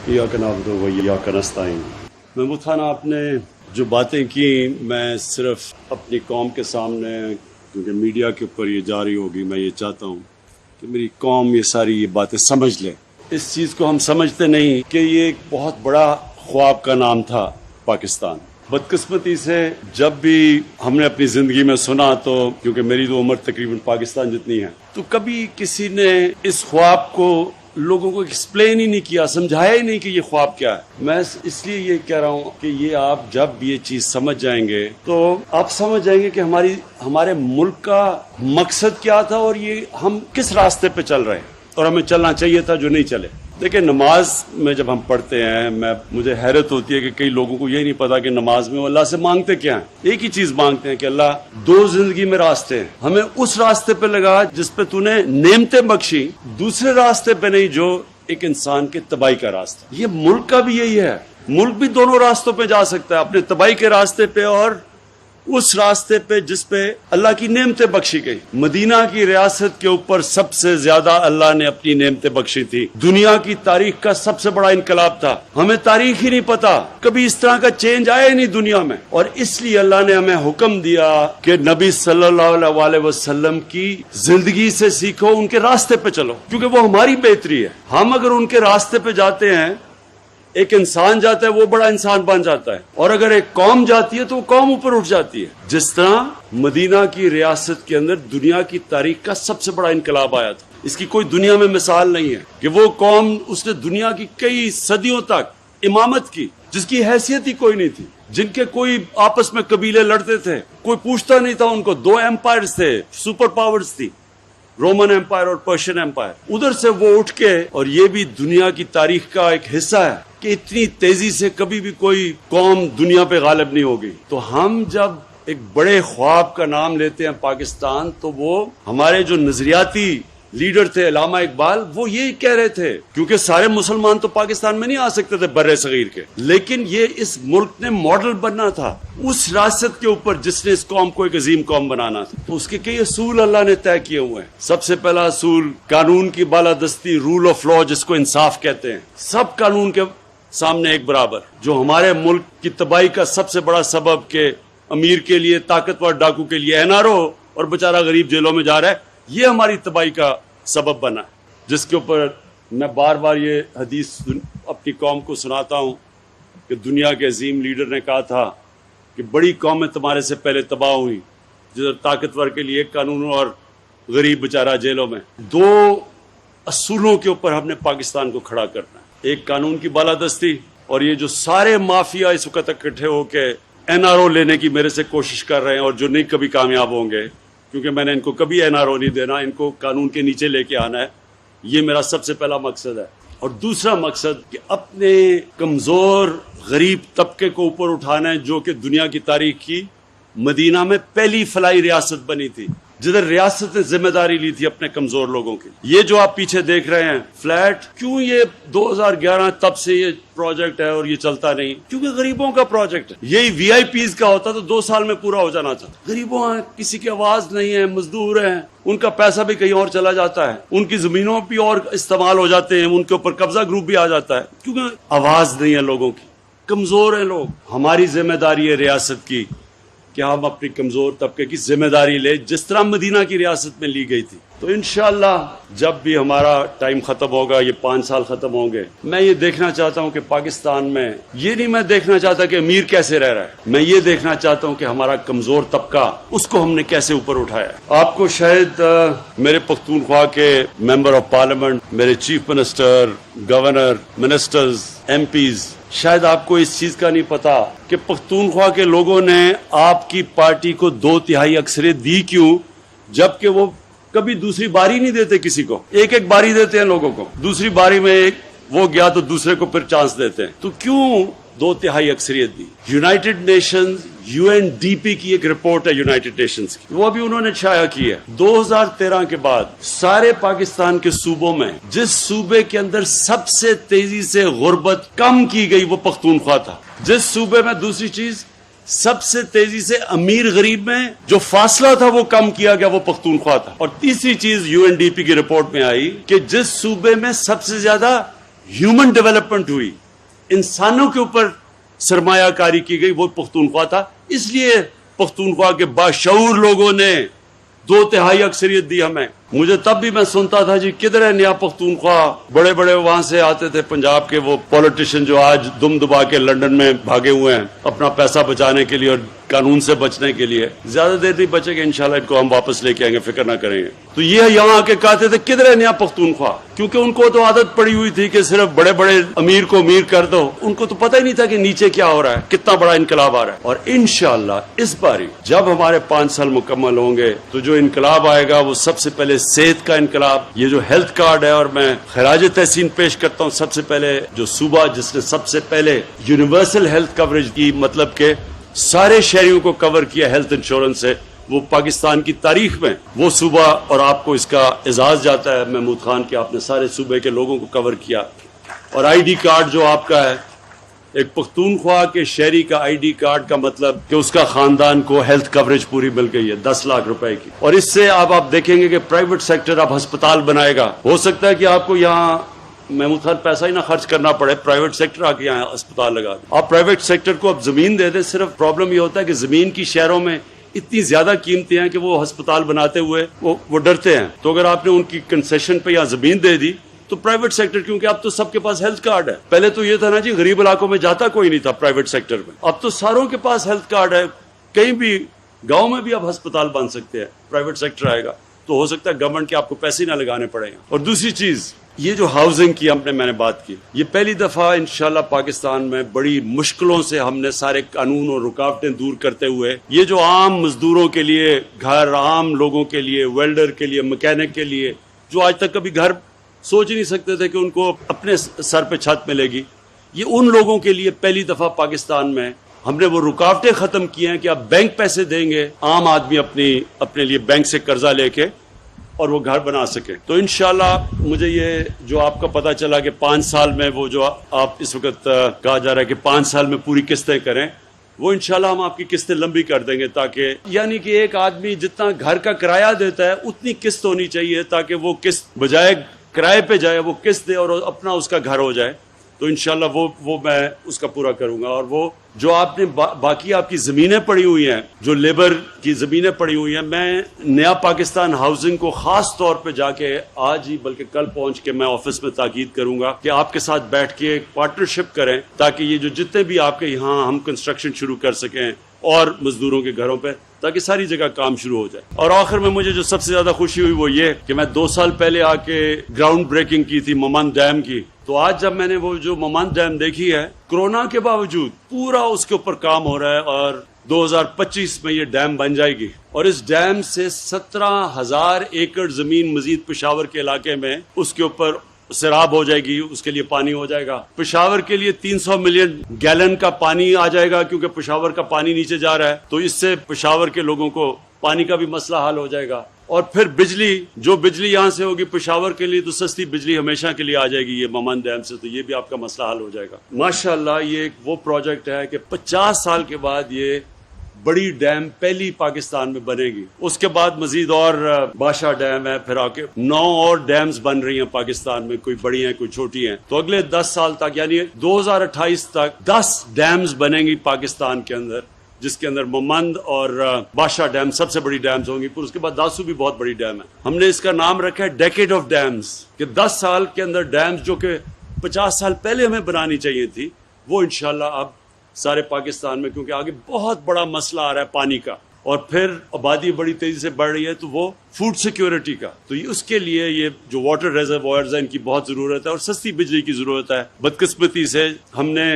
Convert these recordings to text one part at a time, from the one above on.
ایاک نعبد و ایاک نستعین۔ محمود خان، آپ نے جو باتیں کی میں صرف اپنی قوم کے سامنے، کیونکہ میڈیا کے اوپر یہ جاری ہوگی، میں یہ چاہتا ہوں کہ میری قوم یہ ساری یہ باتیں سمجھ لے۔ اس چیز کو ہم سمجھتے نہیں کہ یہ ایک بہت بڑا خواب کا نام تھا پاکستان۔ بدقسمتی سے جب بھی ہم نے اپنی زندگی میں سنا تو، کیونکہ میری تو عمر تقریباً پاکستان جتنی ہے، تو کبھی کسی نے اس خواب کو لوگوں کو ایکسپلین ہی نہیں کیا، سمجھایا ہی نہیں کہ یہ خواب کیا ہے۔ میں اس لیے یہ کہہ رہا ہوں کہ یہ آپ جب یہ چیز سمجھ جائیں گے تو آپ سمجھ جائیں گے کہ ہمارے ملک کا مقصد کیا تھا اور یہ ہم کس راستے پہ چل رہے ہیں اور ہمیں چلنا چاہیے تھا جو نہیں چلے۔ دیکھیں، نماز میں جب ہم پڑھتے ہیں، مجھے حیرت ہوتی ہے کہ کئی لوگوں کو یہی نہیں پتا کہ نماز میں وہ اللہ سے مانگتے کیا ہیں۔ ایک ہی چیز مانگتے ہیں کہ اللہ، دو زندگی میں راستے ہیں، ہمیں اس راستے پہ لگا جس پہ تو نے نعمتیں بخشی، دوسرے راستے پہ نہیں جو ایک انسان کے تباہی کا راستہ۔ یہ ملک کا بھی یہی ہے، ملک بھی دونوں راستوں پہ جا سکتا ہے، اپنے تباہی کے راستے پہ اور اس راستے پہ جس پہ اللہ کی نعمتیں بخشی گئی۔ مدینہ کی ریاست کے اوپر سب سے زیادہ اللہ نے اپنی نعمتیں بخشی تھی۔ دنیا کی تاریخ کا سب سے بڑا انقلاب تھا۔ ہمیں تاریخ ہی نہیں پتا، کبھی اس طرح کا چینج آیا ہی نہیں دنیا میں، اور اس لیے اللہ نے ہمیں حکم دیا کہ نبی صلی اللہ علیہ وسلم کی زندگی سے سیکھو، ان کے راستے پہ چلو، کیونکہ وہ ہماری بہتری ہے۔ ہم اگر ان کے راستے پہ جاتے ہیں، ایک انسان جاتا ہے وہ بڑا انسان بن جاتا ہے، اور اگر ایک قوم جاتی ہے تو وہ قوم اوپر اٹھ جاتی ہے۔ جس طرح مدینہ کی ریاست کے اندر دنیا کی تاریخ کا سب سے بڑا انقلاب آیا تھا، اس کی کوئی دنیا میں مثال نہیں ہے کہ وہ قوم، اس نے دنیا کی کئی صدیوں تک امامت کی جس کی حیثیت ہی کوئی نہیں تھی، جن کے کوئی آپس میں قبیلے لڑتے تھے، کوئی پوچھتا نہیں تھا ان کو۔ دو ایمپائرز تھے، سپر پاورز تھی، رومن ایمپائر اور پرشین ایمپائر۔ ادھر سے وہ اٹھ کے، اور یہ بھی دنیا کی تاریخ کا ایک حصہ ہے کہ اتنی تیزی سے کبھی بھی کوئی قوم دنیا پہ غالب نہیں ہوگی۔ تو ہم جب ایک بڑے خواب کا نام لیتے ہیں پاکستان، تو وہ ہمارے جو نظریاتی لیڈر تھے علامہ اقبال، وہ یہی کہہ رہے تھے، کیونکہ سارے مسلمان تو پاکستان میں نہیں آ سکتے تھے بر صغیر کے، لیکن یہ اس ملک نے ماڈل بننا تھا اس ریاست کے اوپر جس نے اس قوم کو ایک عظیم قوم بنانا تھا۔ تو اس کے کئی اصول اللہ نے طے کیے ہوئے ہیں۔ سب سے پہلا اصول قانون کی بالادستی، رول آف لا، جس کو انصاف کہتے ہیں، سب قانون کے سامنے ایک برابر۔ جو ہمارے ملک کی تباہی کا سب سے بڑا سبب کہ امیر کے لیے، طاقتور ڈاکو کے لیے این آر او اور بیچارہ غریب جیلوں میں جا رہا ہے، یہ ہماری تباہی کا سبب بنا ہے، جس کے اوپر میں بار بار یہ حدیث اپنی قوم کو سناتا ہوں کہ دنیا کے عظیم لیڈر نے کہا تھا کہ بڑی قومیں تمہارے سے پہلے تباہ ہوئی، جدھر طاقتور کے لیے ایک قانون اور غریب بیچارہ جیلوں میں۔ دو اصولوں کے اوپر ہم نے پاکستان کو کھڑا کرنا ہے، ایک قانون کی بالادستی، اور یہ جو سارے مافیا اس وقت اکٹھے ہو کے این آر او لینے کی میرے سے کوشش کر رہے ہیں، اور جو نہیں کبھی کامیاب ہوں گے، کیونکہ میں نے ان کو کبھی این آر او نہیں دینا، ان کو قانون کے نیچے لے کے آنا ہے، یہ میرا سب سے پہلا مقصد ہے۔ اور دوسرا مقصد کہ اپنے کمزور غریب طبقے کو اوپر اٹھانا ہے، جو کہ دنیا کی تاریخ کی مدینہ میں پہلی فلاحی ریاست بنی تھی، جدھر ریاست نے ذمہ داری لی تھی اپنے کمزور لوگوں کی۔ یہ جو آپ پیچھے دیکھ رہے ہیں فلیٹ، کیوں یہ 2011 تب سے یہ پروجیکٹ ہے اور یہ چلتا نہیں؟ کیونکہ غریبوں کا پروجیکٹ ہے۔ یہی وی آئی پیز کا ہوتا تو 2 سال میں پورا ہو جانا تھا۔ غریبوں ہیں، کسی کی آواز نہیں ہے، مزدور ہیں، ان کا پیسہ بھی کہیں اور چلا جاتا ہے، ان کی زمینوں بھی اور استعمال ہو جاتے ہیں، ان کے اوپر قبضہ گروپ بھی آ جاتا ہے، کیونکہ آواز نہیں ہے لوگوں کی، کمزور ہیں لوگ۔ ہماری ذمہ داری ہے ریاست کی کہ ہم اپنی کمزور طبقے کی ذمہ داری لیں، جس طرح مدینہ کی ریاست میں لی گئی تھی۔ تو انشاءاللہ جب بھی ہمارا ٹائم ختم ہوگا، یہ 5 سال ختم ہوں گے، میں یہ دیکھنا چاہتا ہوں کہ پاکستان میں، یہ نہیں میں دیکھنا چاہتا کہ امیر کیسے رہ رہا ہے، میں یہ دیکھنا چاہتا ہوں کہ ہمارا کمزور طبقہ، اس کو ہم نے کیسے اوپر اٹھایا ہے۔ آپ کو شاید میرے پختونخوا کے ممبر آف پارلیمنٹ، میرے chief minister, governor, ministers, MPs, شاید آپ کو اس چیز کا نہیں پتا کہ پختونخوا کے لوگوں نے آپ کی پارٹی کو 2/3 اکثریت دی کیوں، جبکہ وہ کبھی دوسری باری نہیں دیتے کسی کو، ایک باری دیتے ہیں لوگوں کو، دوسری باری میں ایک وہ گیا تو دوسرے کو پھر چانس دیتے ہیں۔ تو کیوں 2/3 اکثریت دی؟ یونائٹڈ نیشنز UNDP کی ایک رپورٹ ہے یونائٹڈ نیشنز کی، وہ بھی انہوں نے شائع کی ہے۔ 2013 کے بعد سارے پاکستان کے صوبوں میں جس صوبے کے اندر سب سے تیزی سے غربت کم کی گئی وہ پختونخوا تھا۔ جس صوبے میں، دوسری چیز، سب سے تیزی سے امیر غریب میں جو فاصلہ تھا وہ کم کیا گیا وہ پختونخوا تھا۔ اور تیسری چیز UNDP کی رپورٹ میں آئی کہ جس صوبے میں سب سے زیادہ ह्यूमन डेवलपमेंट हुई, इंसानों के ऊपर सरमाया कारी की गई, वो पख्तूनख्वा था। इसलिए पख्तूनख्वा के बाशऊर लोगों ने 2/3 अक्सरियत दी हमें। मुझे तब भी मैं सुनता था जी किधर है नया पख्तूनख्वा, बड़े बड़े वहां से आते थे पंजाब के वो पॉलिटिशियन जो आज दुम दुबा के लंदन में भागे हुए हैं अपना पैसा बचाने के लिए और कानून से बचने के लिए। ज्यादा देर नहीं बचेंगे, इंशाल्लाह इनको हम वापस लेके आएंगे, फिक्र ना करेंगे। तो ये यहाँ आके कहते थे किधर है नया पख्तूनख्वा, क्योंकि उनको तो आदत पड़ी हुई थी कि सिर्फ बड़े बड़े अमीर को अमीर कर दो। उनको तो पता ही नहीं था कि नीचे क्या हो रहा है, कितना बड़ा इनकलाब आ रहा है। और इंशाल्लाह इस बारी जब हमारे 5 साल मुकम्मल होंगे तो जो इनकलाब आएगा वो सबसे पहले सेहत का इनकलाब, ये जो हेल्थ कार्ड है, और मैं खराज तहसीन पेश करता हूँ सबसे पहले जो सूबा जिसने सबसे पहले यूनिवर्सल हेल्थ कवरेज की, मतलब के सारे शहरियों को कवर किया हेल्थ इंश्योरेंस से, वो पाकिस्तान की तारीख में वो सूबा, और आपको इसका एजाज जाता है महमूद खान कि आपने सारे सूबे के लोगों को कवर किया। और आईडी कार्ड जो आपका है, एक पख्तूनख्वा के शहरी का आईडी कार्ड का मतलब कि उसका खानदान को हेल्थ कवरेज पूरी मिल गई है 10 लाख रुपए की। और इससे अब आप देखेंगे कि प्राइवेट सेक्टर अब अस्पताल बनाएगा। हो सकता है कि आपको यहाँ महमूद खान पैसा ही ना खर्च करना पड़े, प्राइवेट सेक्टर आके यहाँ अस्पताल लगा दे। आप प्राइवेट सेक्टर को अब जमीन दे दे, सिर्फ प्रॉब्लम ये होता है कि जमीन की शहरों में इतनी ज्यादा कीमतें हैं कि वो अस्पताल बनाते हुए वो डरते हैं। तो अगर आपने उनकी कंसेशन पे यहाँ जमीन दे दी तो प्राइवेट सेक्टर, क्योंकि अब तो सबके पास हेल्थ कार्ड है, पहले तो ये था ना जी गरीब इलाकों में जाता कोई नहीं था प्राइवेट सेक्टर में, अब तो सारों के पास हेल्थ कार्ड है। कहीं भी गांव में भी अब अस्पताल बन सकते हैं, प्राइवेट सेक्टर आएगा तो हो सकता है गवर्नमेंट के आपको पैसे ना लगाने पड़ेंगे। और दूसरी चीज, ये जो हाउसिंग की मैंने बात की, ये पहली दफा इंशाल्लाह पाकिस्तान में बड़ी मुश्किलों से हमने सारे कानून और रुकावटें दूर करते हुए ये जो आम मजदूरों के लिए घर, आम लोगों के लिए, वेल्डर के लिए, मैकेनिक के लिए, जो आज तक कभी घर सोच ही नहीं सकते थे कि उनको अपने सर पे छत मिलेगी, ये उन लोगों के लिए पहली दफा पाकिस्तान में हमने वो रुकावटें खत्म की हैं कि अब बैंक पैसे देंगे, आम आदमी अपने लिए बैंक से कर्जा लेके और वो घर बना सके। तो इंशाल्लाह मुझे ये जो आपका पता चला कि 5 साल में वो जो आप इस वक्त कहा जा रहा है कि 5 साल में पूरी किस्तें करें, वो इंशाल्लाह हम आपकी किस्तें लंबी कर देंगे, ताकि यानी कि एक आदमी जितना घर का किराया देता है उतनी किस्त होनी चाहिए, ताकि वो किस्त बजाय किराए पे जाए वो किस्त दे और अपना उसका घर हो जाए। तो इंशाल्लाह वो मैं उसका पूरा करूंगा। और वो जो आपने बाकी आपकी ज़मीनें पड़ी हुई हैं, जो लेबर की ज़मीनें पड़ी हुई हैं, मैं नया पाकिस्तान हाउसिंग को ख़ास तौर पे जाके आज ही बल्कि कल पहुंच के मैं ऑफिस में ताकीद करूंगा कि आपके साथ बैठ के एक पार्टनरशिप करें, ताकि ये जो जितने भी आपके यहाँ हम कंस्ट्रक्शन शुरू कर सकें और मजदूरों के घरों पे, ताकि सारी जगह काम शुरू हो जाए। और आखिर में मुझे जो सबसे ज्यादा खुशी हुई वो ये कि मैं 2 साल पहले आके ग्राउंड ब्रेकिंग की थी ममन डैम की। तो आज जब मैंने वो जो ममन डैम देखी है, कोरोना के बावजूद पूरा उसके ऊपर काम हो रहा है और 2025 में ये डैम बन जाएगी। और इस डैम से 17,000 एकड़ जमीन मजीद पेशावर के इलाके में उसके ऊपर सैराब हो जाएगी, उसके लिए पानी हो जाएगा। पेशावर के लिए 300 मिलियन गैलन का पानी आ जाएगा, क्योंकि पेशावर का पानी नीचे जा रहा है, तो इससे पेशावर के लोगों को पानी का भी मसला हल हो जाएगा। और फिर बिजली, जो बिजली यहाँ से होगी पेशावर के लिए, तो सस्ती बिजली हमेशा के लिए आ जाएगी ये ममन डैम से, तो ये भी आपका मसला हल हो जाएगा। माशाल्लाह ये एक वो प्रोजेक्ट है कि 50 साल के बाद ये बड़ी डैम पहली पाकिस्तान में बनेगी। उसके बाद मजीद और बादशाह डैम है, फिर आके 9 और डैम्स बन रही हैं पाकिस्तान में, कोई बड़ी हैं कोई छोटी हैं। तो अगले 10 साल तक यानी 2028 तक 10 डैम्स बनेंगी पाकिस्तान के अंदर, जिसके अंदर ममंद और बादशाह डैम सबसे बड़ी डैम्स होंगी। फिर उसके बाद दासू भी बहुत बड़ी डैम है। हमने इसका नाम रखा है डेकेड ऑफ डैम्स, कि 10 साल के अंदर डैम्स जो कि 50 साल पहले हमें बनानी चाहिए थी, वो इंशाल्लाह अब सारे पाकिस्तान में, क्योंकि आगे बहुत बड़ा मसला आ रहा है पानी का, और फिर आबादी बड़ी तेजी से बढ़ रही है, तो वो फूड सिक्योरिटी का, तो उसके लिए ये जो वाटर रिजर्वॉयर्स हैं इनकी बहुत जरूरत है और सस्ती बिजली की जरूरत है। बदकिस्मती से हमने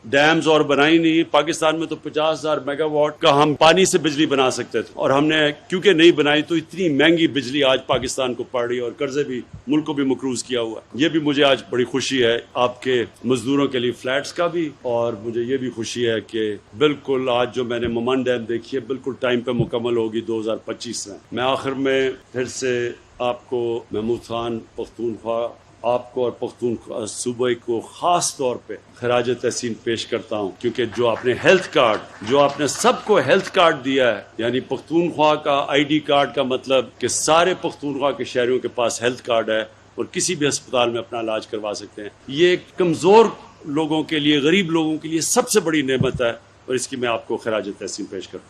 डैम्स और बनाई नहीं। पाकिस्तान में तो 50,000 मेगावाट का हम पानी से बिजली बना सकते थे, और हमने क्योंकि नहीं बनाई तो इतनी महंगी बिजली आज पाकिस्तान को पड़ रही है, और कर्जे भी मुल्क को भी मकरूज किया हुआ। ये भी मुझे आज बड़ी खुशी है आपके मजदूरों के लिए फ्लैट्स का भी, और मुझे ये भी खुशी है कि बिल्कुल आज जो मैंने ममन डैम देखी है बिल्कुल टाइम पे मुकम्मल होगी 2025 में। मैं आखिर में फिर से आपको महमूद खान पख्तूनख्वा, आपको और पख्तूनख्वा सूबे को खास तौर पे खराज तहसीन पेश करता हूँ, क्योंकि जो आपने हेल्थ कार्ड, जो आपने सबको हेल्थ कार्ड दिया है, यानी पख्तूनख्वा का आईडी कार्ड का मतलब कि सारे पख्तूनख्वा के शहरियों के पास हेल्थ कार्ड है, اور کسی بھی ہسپتال میں اپنا علاج کروا سکتے ہیں. یہ کمزور لوگوں کے لیے، غریب لوگوں کے لیے سب سے بڑی نعمت ہے، اور اس کی میں آپ کو خراج تحسین پیش کرتا ہوں.